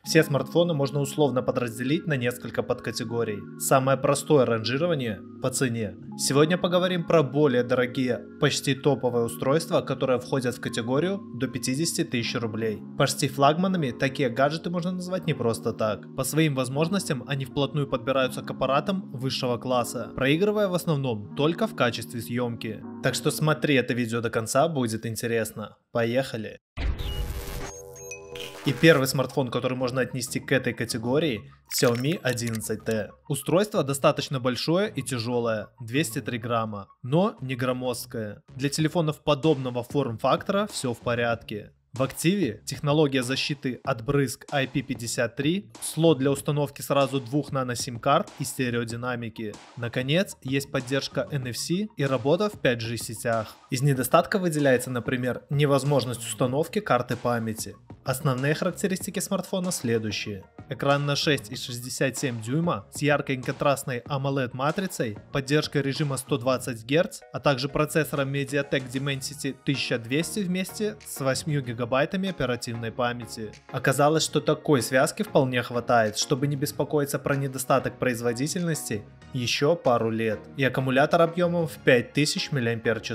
Все смартфоны можно условно подразделить на несколько подкатегорий. Самое простое ранжирование по цене. Сегодня поговорим про более дорогие, почти топовые устройства, которые входят в категорию до 50 тысяч рублей. Почти флагманами такие гаджеты можно назвать не просто так. По своим возможностям они вплотную подбираются к аппаратам высшего класса, проигрывая в основном только в качестве съемки. Так что смотри это видео до конца, будет интересно. Поехали! И первый смартфон, который можно отнести к этой категории, Xiaomi 11T. Устройство достаточно большое и тяжелое, 203 грамма, но не громоздкое. Для телефонов подобного форм-фактора все в порядке. В активе технология защиты от брызг IP53, слот для установки сразу двух нано-сим-карт и стереодинамики. Наконец, есть поддержка NFC и работа в 5G сетях. Из недостатков выделяется, например, невозможность установки карты памяти. Основные характеристики смартфона следующие. Экран на 6,67 дюйма с яркой контрастной AMOLED матрицей, поддержкой режима 120 Гц, а также процессором MediaTek Dimensity 1200 вместе с 8 гигабайтами оперативной памяти. Оказалось, что такой связки вполне хватает, чтобы не беспокоиться про недостаток производительности еще пару лет. И аккумулятор объемом в 5000 мАч.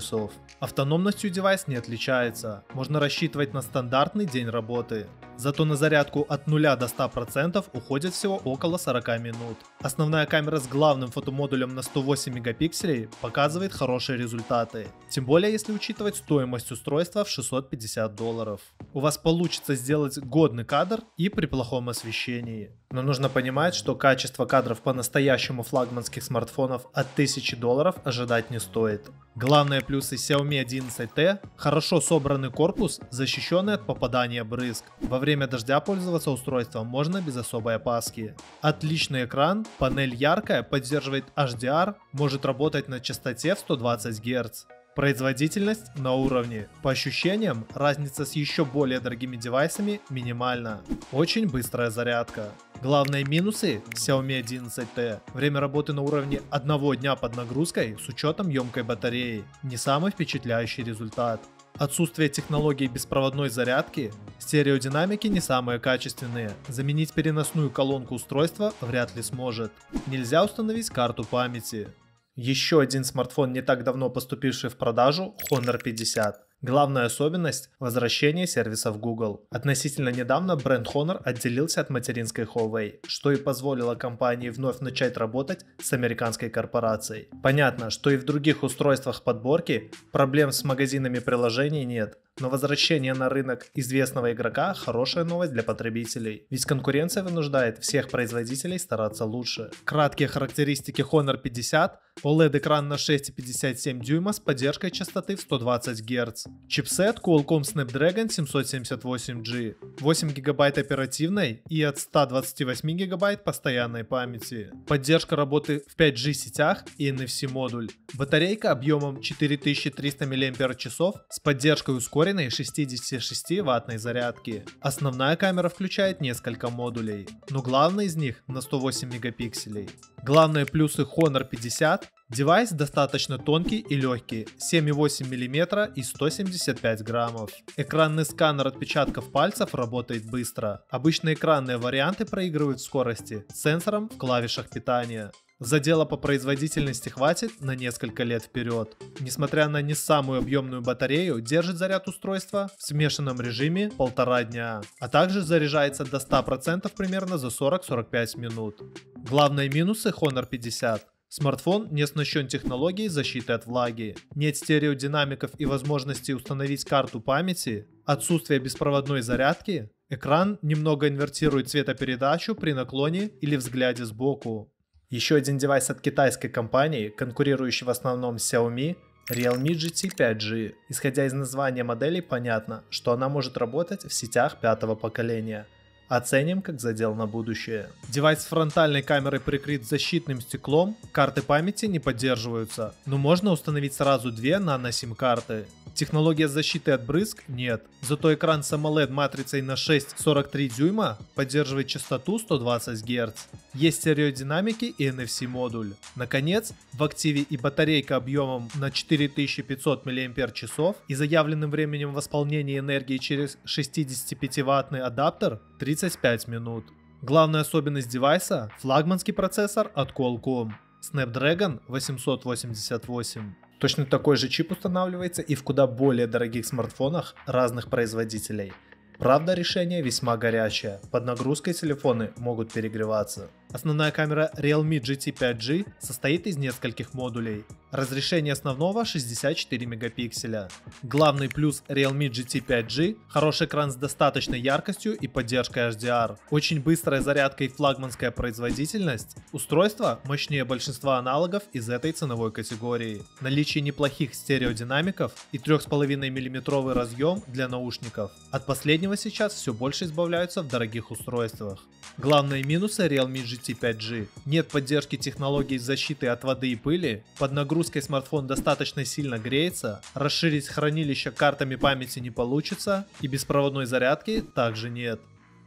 Автономностью девайс не отличается, можно рассчитывать на стандартный день работы. Зато на зарядку от 0 до 100% уходит всего около 40 минут. Основная камера с главным фотомодулем на 108 мегапикселей показывает хорошие результаты. Тем более, если учитывать стоимость устройства в $650. У вас получится сделать годный кадр и при плохом освещении. Но нужно понимать, что качество кадров по-настоящему флагманских смартфонов от $1000 ожидать не стоит. Главные плюсы Xiaomi 11T – хорошо собранный корпус, защищенный от попадания брызг. Во время дождя пользоваться устройством можно без особой опаски. Отличный экран, панель яркая, поддерживает HDR, может работать на частоте в 120 Гц. Производительность на уровне. По ощущениям, разница с еще более дорогими девайсами минимальна. Очень быстрая зарядка. Главные минусы Xiaomi 11T. Время работы на уровне 1 дня под нагрузкой с учетом емкой батареи. Не самый впечатляющий результат. Отсутствие технологии беспроводной зарядки, стереодинамики не самые качественные, заменить переносную колонку устройства вряд ли сможет. Нельзя установить карту памяти. Еще один смартфон, не так давно поступивший в продажу, Honor 50. Главная особенность – возвращение сервисов Google. Относительно недавно бренд Honor отделился от материнской Huawei, что и позволило компании вновь начать работать с американской корпорацией. Понятно, что и в других устройствах подборки проблем с магазинами приложений нет. Но возвращение на рынок известного игрока – хорошая новость для потребителей, ведь конкуренция вынуждает всех производителей стараться лучше. Краткие характеристики Honor 50 – OLED-экран на 6,57 дюйма с поддержкой частоты в 120 Гц. Чипсет Qualcomm Snapdragon 778G, 8 ГБ оперативной и от 128 ГБ постоянной памяти. Поддержка работы в 5G сетях и NFC модуль. Батарейка объемом 4300 мАч с поддержкой ускоренной 66-ваттной зарядки. Основная камера включает несколько модулей, но главный из них на 108 мегапикселей. Главные плюсы Honor 50 – девайс достаточно тонкий и легкий, 7,8 мм и 175 граммов. Экранный сканер отпечатков пальцев работает быстро. Обычные экранные варианты проигрывают в скорости с сенсором в клавишах питания. Задела по производительности хватит на несколько лет вперед. Несмотря на не самую объемную батарею, держит заряд устройства в смешанном режиме 1,5 дня, а также заряжается до 100% примерно за 40-45 минут. Главные минусы Honor 50. Смартфон не оснащен технологией защиты от влаги, нет стереодинамиков и возможности установить карту памяти, отсутствие беспроводной зарядки, экран немного инвертирует цветопередачу при наклоне или взгляде сбоку. Еще один девайс от китайской компании, конкурирующий в основном с Xiaomi, Realme GT 5G. Исходя из названия модели, понятно, что она может работать в сетях 5-го поколения. Оценим как задел на будущее. Девайс с фронтальной камерой прикрыт защитным стеклом, карты памяти не поддерживаются, но можно установить сразу две нано-сим карты. Технология защиты от брызг нет, зато экран с AMOLED матрицей на 6,43 дюйма поддерживает частоту 120 Гц. Есть стереодинамики и NFC модуль. Наконец, в активе и батарейка объемом на 4500 мАч и заявленным временем восполнения энергии через 65-ваттный адаптер 35 минут. Главная особенность девайса – флагманский процессор от Qualcomm Snapdragon 888. Точно такой же чип устанавливается и в куда более дорогих смартфонах разных производителей. Правда, решение весьма горячее, под нагрузкой телефоны могут перегреваться. Основная камера Realme GT 5G состоит из нескольких модулей. Разрешение основного 64 мегапикселя. Главный плюс Realme GT 5G – хороший экран с достаточной яркостью и поддержкой HDR. Очень быстрая зарядка и флагманская производительность. Устройство мощнее большинства аналогов из этой ценовой категории. Наличие неплохих стереодинамиков и 3,5 мм разъем для наушников. От последнего сейчас все больше избавляются в дорогих устройствах. Главные минусы Realme GT 5G. Нет поддержки технологий защиты от воды и пыли, под нагрузкой смартфон достаточно сильно греется, расширить хранилище картами памяти не получится и беспроводной зарядки также нет.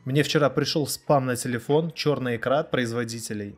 Мне вчера пришел спам на телефон, черный экран от производителей.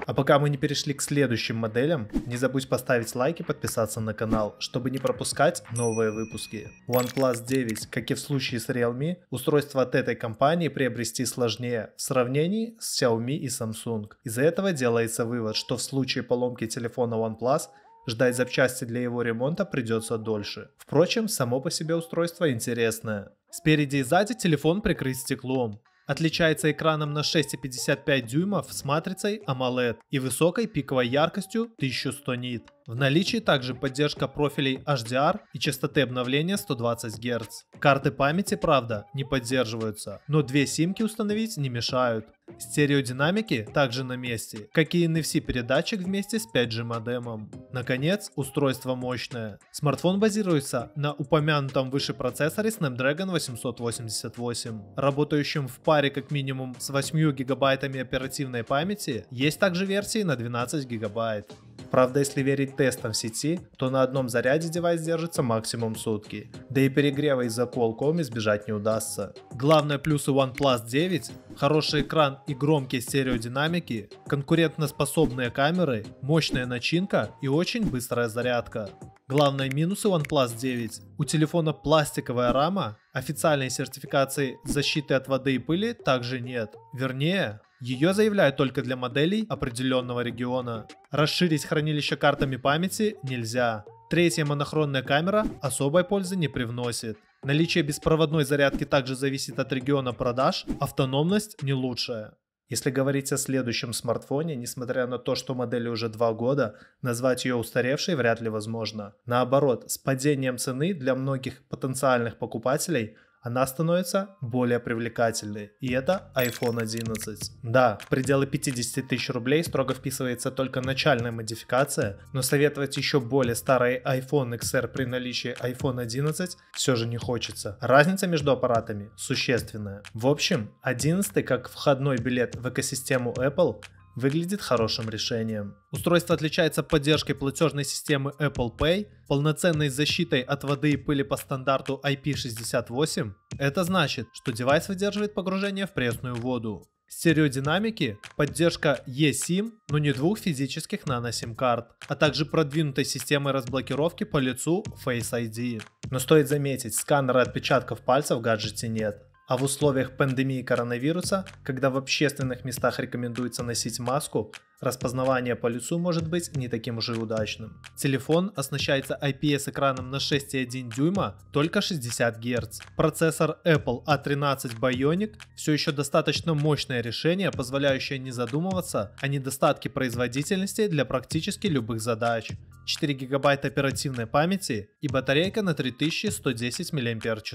А пока мы не перешли к следующим моделям, не забудь поставить лайк и подписаться на канал, чтобы не пропускать новые выпуски. OnePlus 9, как и в случае с Realme, устройство от этой компании приобрести сложнее в сравнении с Xiaomi и Samsung. Из-за этого делается вывод, что в случае поломки телефона OnePlus ждать запчасти для его ремонта придется дольше. Впрочем, само по себе устройство интересное. Спереди и сзади телефон прикрыт стеклом. Отличается экраном на 6,55 дюймов с матрицей AMOLED и высокой пиковой яркостью 1100 нит. В наличии также поддержка профилей HDR и частоты обновления 120 Гц. Карты памяти, правда, не поддерживаются, но две симки установить не мешают. Стереодинамики также на месте, как и NFC-передатчик вместе с 5G модемом. Наконец, устройство мощное. Смартфон базируется на упомянутом выше процессоре Snapdragon 888, работающем в паре как минимум с 8 гигабайтами оперативной памяти, есть также версии на 12 гигабайт. Правда, если верить тестам в сети, то на одном заряде девайс держится максимум сутки, да и перегрева из-за Qualcomm избежать не удастся. Главные плюсы OnePlus 9 – хороший экран и громкие стереодинамики, конкурентоспособные камеры, мощная начинка и очень быстрая зарядка. Главные минусы OnePlus 9 – у телефона пластиковая рама, официальной сертификации защиты от воды и пыли также нет, вернее, ее заявляют только для моделей определенного региона. Расширить хранилище картами памяти нельзя. Третья монохронная камера особой пользы не привносит. Наличие беспроводной зарядки также зависит от региона продаж, автономность не лучшая. Если говорить о следующем смартфоне, несмотря на то, что модели уже 2 года, назвать ее устаревшей вряд ли возможно. Наоборот, с падением цены для многих потенциальных покупателей она становится более привлекательной, и это iPhone 11. Да, в пределы 50 тысяч рублей строго вписывается только начальная модификация, но советовать еще более старый iPhone XR при наличии iPhone 11 все же не хочется. Разница между аппаратами существенная. В общем, 11 как входной билет в экосистему Apple выглядит хорошим решением. Устройство отличается поддержкой платежной системы Apple Pay, полноценной защитой от воды и пыли по стандарту IP68. Это значит, что девайс выдерживает погружение в пресную воду. Стереодинамики, поддержка eSIM, но не двух физических нано-сим-карт, а также продвинутой системой разблокировки по лицу Face ID. Но стоит заметить, сканера отпечатков пальцев в гаджете нет. А в условиях пандемии коронавируса, когда в общественных местах рекомендуется носить маску, распознавание по лицу может быть не таким уж и удачным. Телефон оснащается IPS-экраном на 6,1 дюйма, только 60 Гц. Процессор Apple A13 Bionic все еще достаточно мощное решение, позволяющее не задумываться о недостатке производительности для практически любых задач. 4 гигабайта оперативной памяти и батарейка на 3110 мАч.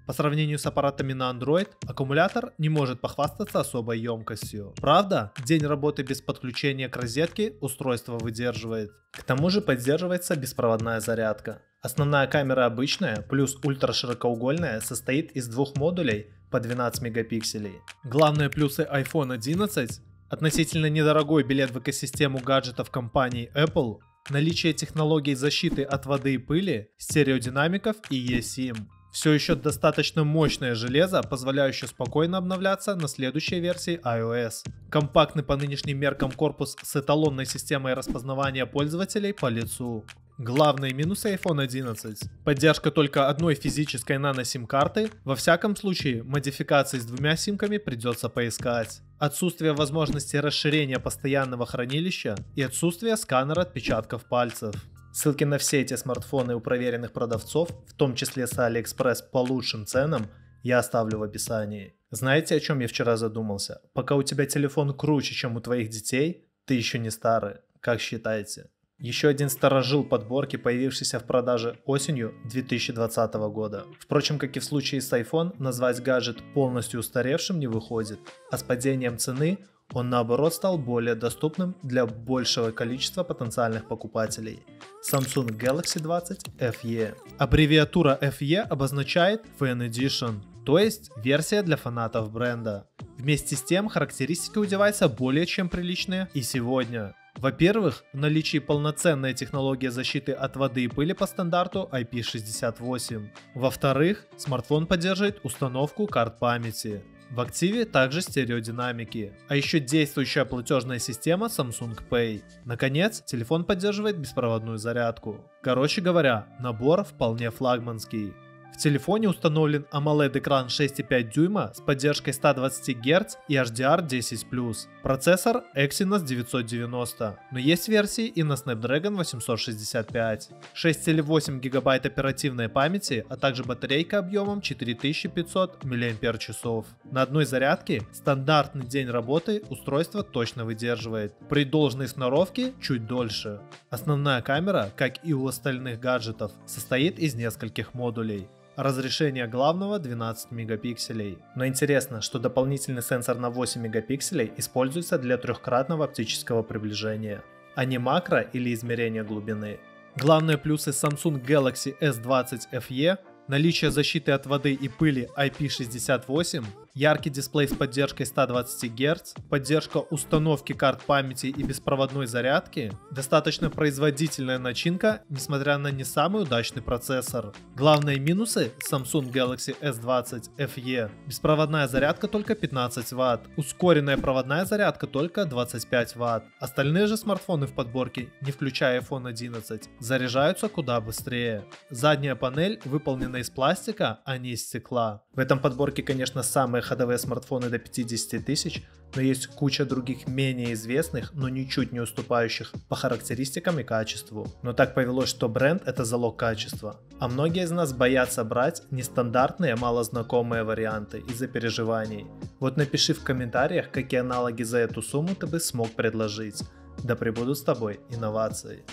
По сравнению с аппаратами на Android, аккумулятор не может похвастаться особой емкостью. Правда, день работы без подключения к розетке устройство выдерживает. К тому же поддерживается беспроводная зарядка. Основная камера обычная, плюс ультраширокоугольная, состоит из двух модулей по 12 мегапикселей. Главные плюсы iPhone 11 – относительно недорогой билет в экосистему гаджетов компании Apple, наличие технологий защиты от воды и пыли, стереодинамиков и eSIM. Все еще достаточно мощное железо, позволяющее спокойно обновляться на следующей версии iOS. Компактный по нынешним меркам корпус с эталонной системой распознавания пользователей по лицу. Главные минусы iPhone 11. Поддержка только одной физической нано-сим-карты. Во всяком случае, модификации с двумя симками придется поискать. Отсутствие возможности расширения постоянного хранилища и отсутствие сканера отпечатков пальцев. Ссылки на все эти смартфоны у проверенных продавцов, в том числе с AliExpress по лучшим ценам, я оставлю в описании. Знаете, о чем я вчера задумался? Пока у тебя телефон круче, чем у твоих детей, ты еще не старый. Как считаете? Еще один старожил подборки, появившийся в продаже осенью 2020 года. Впрочем, как и в случае с iPhone, назвать гаджет полностью устаревшим не выходит, а с падением цены он наоборот стал более доступным для большего количества потенциальных покупателей. Samsung Galaxy 20 FE. Аббревиатура FE обозначает Fan Edition, то есть версия для фанатов бренда. Вместе с тем характеристики у девайса более чем приличные и сегодня. Во-первых, в наличии полноценная технология защиты от воды и пыли по стандарту IP68. Во-вторых, смартфон поддерживает установку карт памяти. В активе также стереодинамики, а еще действующая платежная система Samsung Pay. Наконец, телефон поддерживает беспроводную зарядку. Короче говоря, набор вполне флагманский. В телефоне установлен AMOLED-экран 6,5 дюйма с поддержкой 120 Гц и HDR10+. Процессор Exynos 990, но есть версии и на Snapdragon 865. 6,8 ГБ оперативной памяти, а также батарейка объемом 4500 мАч. На одной зарядке стандартный день работы устройство точно выдерживает. При должной сноровке чуть дольше. Основная камера, как и у остальных гаджетов, состоит из нескольких модулей. Разрешение главного 12 мегапикселей. Но интересно, что дополнительный сенсор на 8 мегапикселей используется для трехкратного оптического приближения, а не макро или измерения глубины. Главные плюсы Samsung Galaxy S20 FE – наличие защиты от воды и пыли IP68, яркий дисплей с поддержкой 120 Гц, поддержка установки карт памяти и беспроводной зарядки, достаточно производительная начинка, несмотря на не самый удачный процессор. Главные минусы Samsung Galaxy S20 FE – беспроводная зарядка только 15 Вт, ускоренная проводная зарядка только 25 Вт. Остальные же смартфоны в подборке, не включая iPhone 11, заряжаются куда быстрее. Задняя панель выполнена из пластика, а не из стекла. В этом подборке, конечно, самые ходовые смартфоны до 50 тысяч, но есть куча других менее известных, но ничуть не уступающих по характеристикам и качеству. Но так повелось, что бренд — это залог качества. А многие из нас боятся брать нестандартные, малознакомые варианты из-за переживаний. Вот напиши в комментариях, какие аналоги за эту сумму ты бы смог предложить. Да пребудут с тобой инновации.